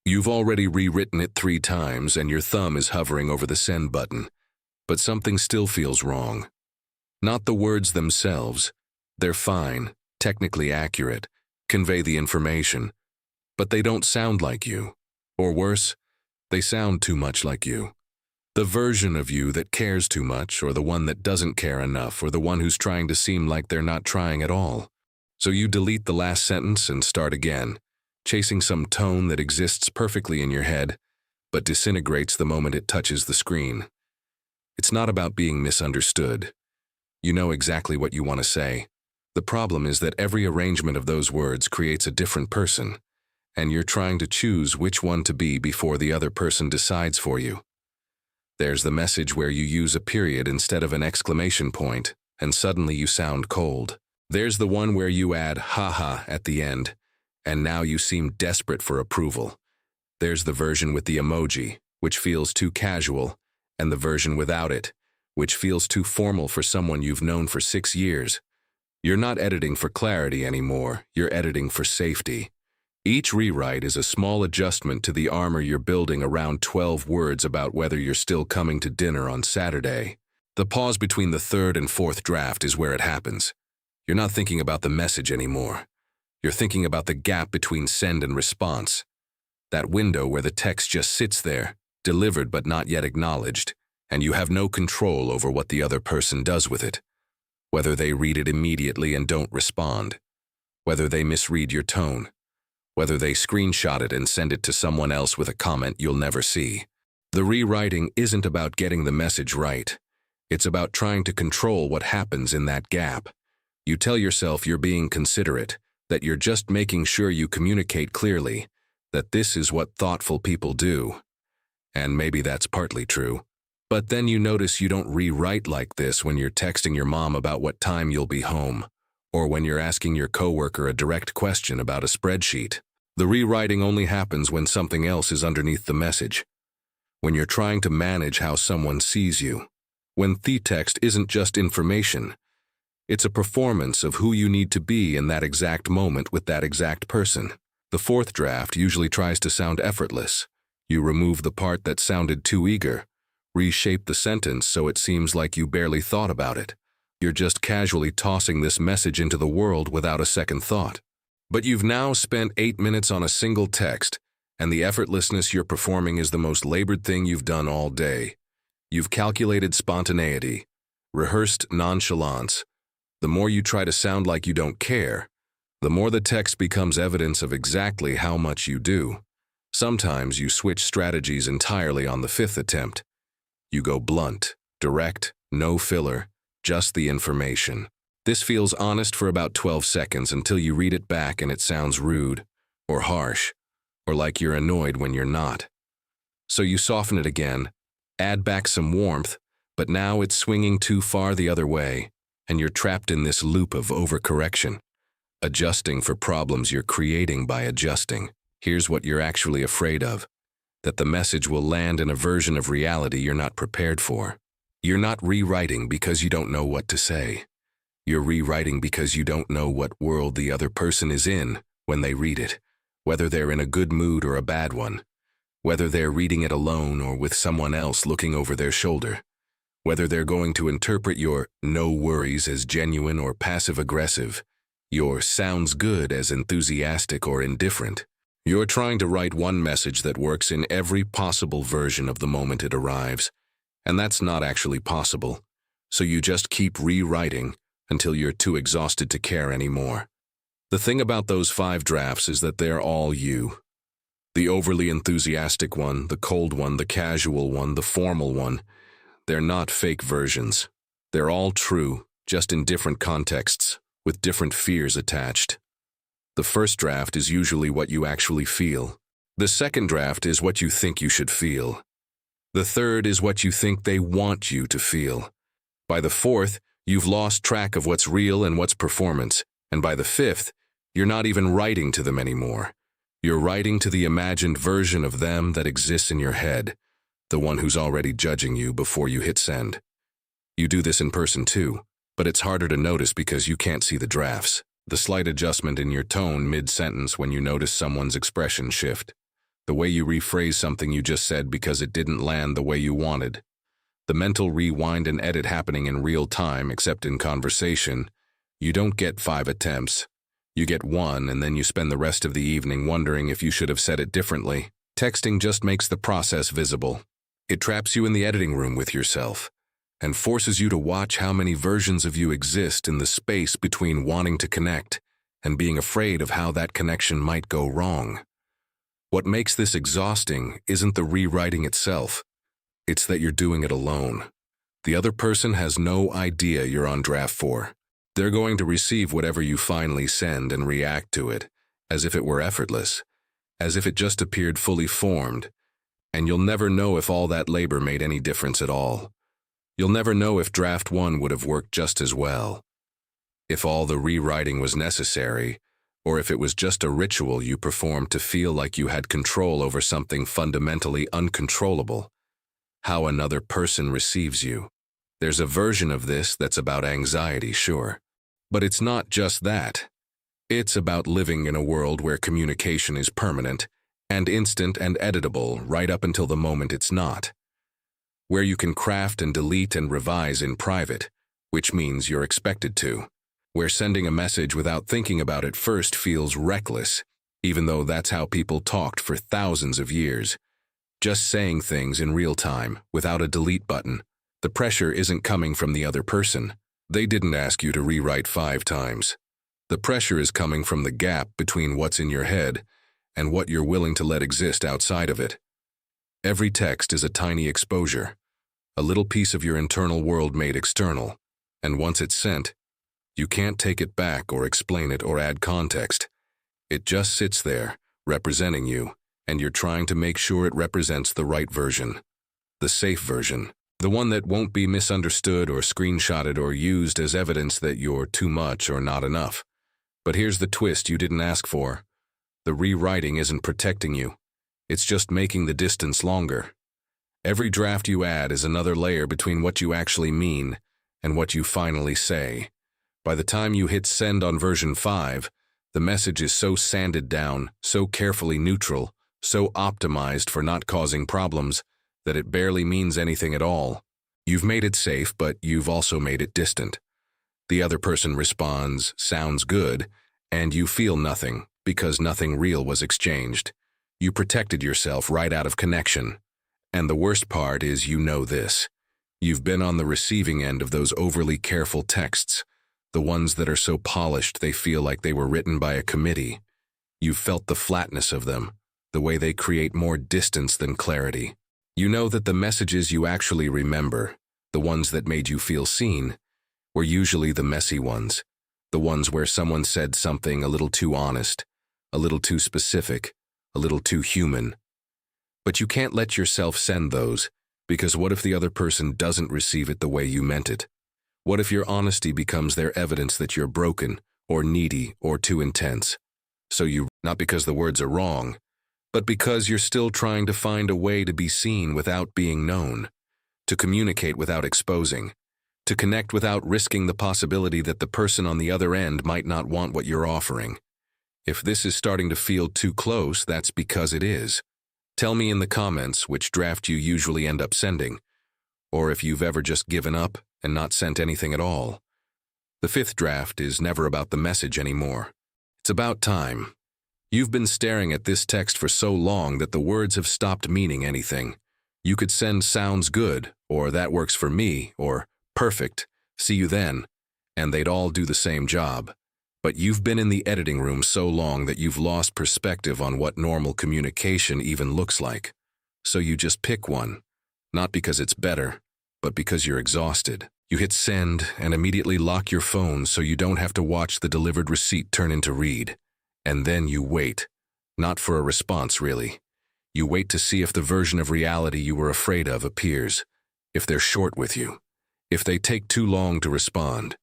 You've already rewritten it 3 times and your thumb is hovering over the send button, but something still feels wrong. Not the words themselves. They're fine, technically accurate, convey the information, but they don't sound like you. Or worse, they sound too much like you. The version of you that cares too much, or the one that doesn't care enough, or the one who's trying to seem like they're not trying at all. So you delete the last sentence and start again, chasing some tone that exists perfectly in your head, but disintegrates the moment it touches the screen. It's not about being misunderstood. You know exactly what you want to say. The problem is that every arrangement of those words creates a different person, and you're trying to choose which one to be before the other person decides for you. There's the message where you use a period instead of an exclamation point, and suddenly you sound cold. There's the one where you add haha at the end, and now you seem desperate for approval. There's the version with the emoji, which feels too casual, and the version without it, which feels too formal for someone you've known for 6 years. You're not editing for clarity anymore, you're editing for safety. Each rewrite is a small adjustment to the armor you're building around 12 words about whether you're still coming to dinner on Saturday. The pause between the third and fourth draft is where it happens. You're not thinking about the message anymore. You're thinking about the gap between send and response. That window where the text just sits there, delivered but not yet acknowledged, and you have no control over what the other person does with it. Whether they read it immediately and don't respond. Whether they misread your tone. Whether they screenshot it and send it to someone else with a comment you'll never see. The rewriting isn't about getting the message right. It's about trying to control what happens in that gap. You tell yourself you're being considerate, that you're just making sure you communicate clearly, that this is what thoughtful people do. And maybe that's partly true. But then you notice you don't rewrite like this when you're texting your mom about what time you'll be home, or when you're asking your coworker a direct question about a spreadsheet. The rewriting only happens when something else is underneath the message. When you're trying to manage how someone sees you. When the text isn't just information. It's a performance of who you need to be in that exact moment with that exact person. The fourth draft usually tries to sound effortless. You remove the part that sounded too eager. Reshape the sentence so it seems like you barely thought about it. You're just casually tossing this message into the world without a second thought. But you've now spent 8 minutes on a single text, and the effortlessness you're performing is the most labored thing you've done all day. You've calculated spontaneity, rehearsed nonchalance. The more you try to sound like you don't care, the more the text becomes evidence of exactly how much you do. Sometimes you switch strategies entirely on the 5th attempt. You go blunt, direct, no filler, just the information. This feels honest for about 12 seconds until you read it back and it sounds rude, or harsh, or like you're annoyed when you're not. So you soften it again, add back some warmth, but now it's swinging too far the other way, and you're trapped in this loop of overcorrection. Adjusting for problems you're creating by adjusting. Here's what you're actually afraid of. That the message will land in a version of reality you're not prepared for. You're not rewriting because you don't know what to say. You're rewriting because you don't know what world the other person is in when they read it, whether they're in a good mood or a bad one, whether they're reading it alone or with someone else looking over their shoulder, whether they're going to interpret your no worries as genuine or passive-aggressive, your sounds good as enthusiastic or indifferent. You're trying to write one message that works in every possible version of the moment it arrives, and that's not actually possible, so you just keep rewriting until you're too exhausted to care anymore. The thing about those 5 drafts is that they're all you. The overly enthusiastic one, the cold one, the casual one, the formal one, they're not fake versions. They're all true, just in different contexts, with different fears attached. The first draft is usually what you actually feel. The second draft is what you think you should feel. The third is what you think they want you to feel. By the fourth, you've lost track of what's real and what's performance, and by the fifth, you're not even writing to them anymore. You're writing to the imagined version of them that exists in your head, the one who's already judging you before you hit send. You do this in person too, but it's harder to notice because you can't see the drafts. The slight adjustment in your tone mid-sentence when you notice someone's expression shift. The way you rephrase something you just said because it didn't land the way you wanted. The mental rewind and edit happening in real time, except in conversation. You don't get 5 attempts. You get 1, and then you spend the rest of the evening wondering if you should have said it differently. Texting just makes the process visible. It traps you in the editing room with yourself and forces you to watch how many versions of you exist in the space between wanting to connect and being afraid of how that connection might go wrong. What makes this exhausting isn't the rewriting itself. It's that you're doing it alone. The other person has no idea you're on draft 4. They're going to receive whatever you finally send and react to it, as if it were effortless, as if it just appeared fully formed, and you'll never know if all that labor made any difference at all. You'll never know if draft 1 would have worked just as well, if all the rewriting was necessary, or if it was just a ritual you performed to feel like you had control over something fundamentally uncontrollable. How another person receives you. There's a version of this that's about anxiety, sure. But it's not just that. It's about living in a world where communication is permanent and instant and editable right up until the moment it's not. Where you can craft and delete and revise in private, which means you're expected to. Where sending a message without thinking about it first feels reckless, even though that's how people talked for thousands of years. Just saying things in real time, without a delete button. The pressure isn't coming from the other person. They didn't ask you to rewrite 5 times. The pressure is coming from the gap between what's in your head and what you're willing to let exist outside of it. Every text is a tiny exposure, a little piece of your internal world made external, and once it's sent, you can't take it back or explain it or add context. It just sits there, representing you, and you're trying to make sure it represents the right version, the safe version, the one that won't be misunderstood or screenshotted or used as evidence that you're too much or not enough. But here's the twist you didn't ask for. The rewriting isn't protecting you. It's just making the distance longer. Every draft you add is another layer between what you actually mean and what you finally say. By the time you hit send on version 5, the message is so sanded down, so carefully neutral, so optimized for not causing problems, that it barely means anything at all. You've made it safe, but you've also made it distant. The other person responds, sounds good, and you feel nothing, because nothing real was exchanged. You protected yourself right out of connection. And the worst part is you know this. You've been on the receiving end of those overly careful texts, the ones that are so polished they feel like they were written by a committee. You've felt the flatness of them, the way they create more distance than clarity. You know that the messages you actually remember, the ones that made you feel seen, were usually the messy ones, the ones where someone said something a little too honest, a little too specific, a little too human. But you can't let yourself send those, because what if the other person doesn't receive it the way you meant it? What if your honesty becomes their evidence that you're broken, or needy, or too intense? So you, not because the words are wrong, but because you're still trying to find a way to be seen without being known, to communicate without exposing, to connect without risking the possibility that the person on the other end might not want what you're offering. If this is starting to feel too close, that's because it is. Tell me in the comments which draft you usually end up sending, or if you've ever just given up and not sent anything at all. The 5th draft is never about the message anymore. It's about time. You've been staring at this text for so long that the words have stopped meaning anything. You could send sounds good, or that works for me, or perfect, see you then, and they'd all do the same job. But you've been in the editing room so long that you've lost perspective on what normal communication even looks like. So you just pick one, not because it's better, but because you're exhausted. You hit send and immediately lock your phone so you don't have to watch the delivered receipt turn into read. And then you wait. Not for a response, really. You wait to see if the version of reality you were afraid of appears, if they're short with you, if they take too long to respond,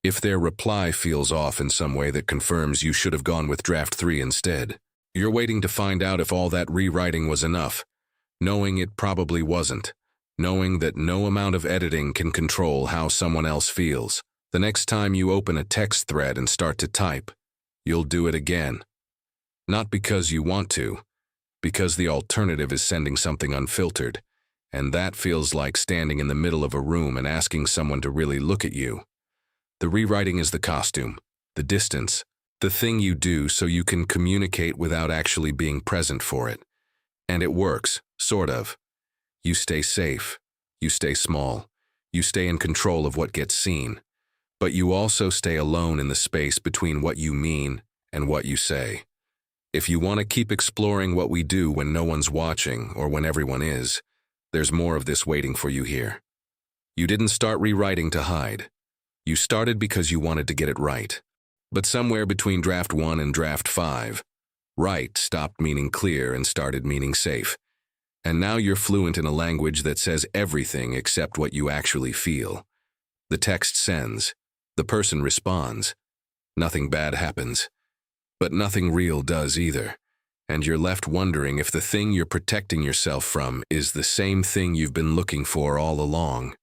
if their reply feels off in some way that confirms you should have gone with draft 3 instead. You're waiting to find out if all that rewriting was enough, knowing it probably wasn't, knowing that no amount of editing can control how someone else feels. The next time you open a text thread and start to type, you'll do it again. Not because you want to, because the alternative is sending something unfiltered, and that feels like standing in the middle of a room and asking someone to really look at you. The rewriting is the costume, the distance, the thing you do so you can communicate without actually being present for it. And it works, sort of. You stay safe, you stay small, you stay in control of what gets seen, but you also stay alone in the space between what you mean and what you say. If you want to keep exploring what we do when no one's watching or when everyone is, there's more of this waiting for you here. You didn't start rewriting to hide. You started because you wanted to get it right. But somewhere between draft 1 and draft 5, right stopped meaning clear and started meaning safe. And now you're fluent in a language that says everything except what you actually feel. The text sends. The person responds. Nothing bad happens. But nothing real does either. And you're left wondering if the thing you're protecting yourself from is the same thing you've been looking for all along.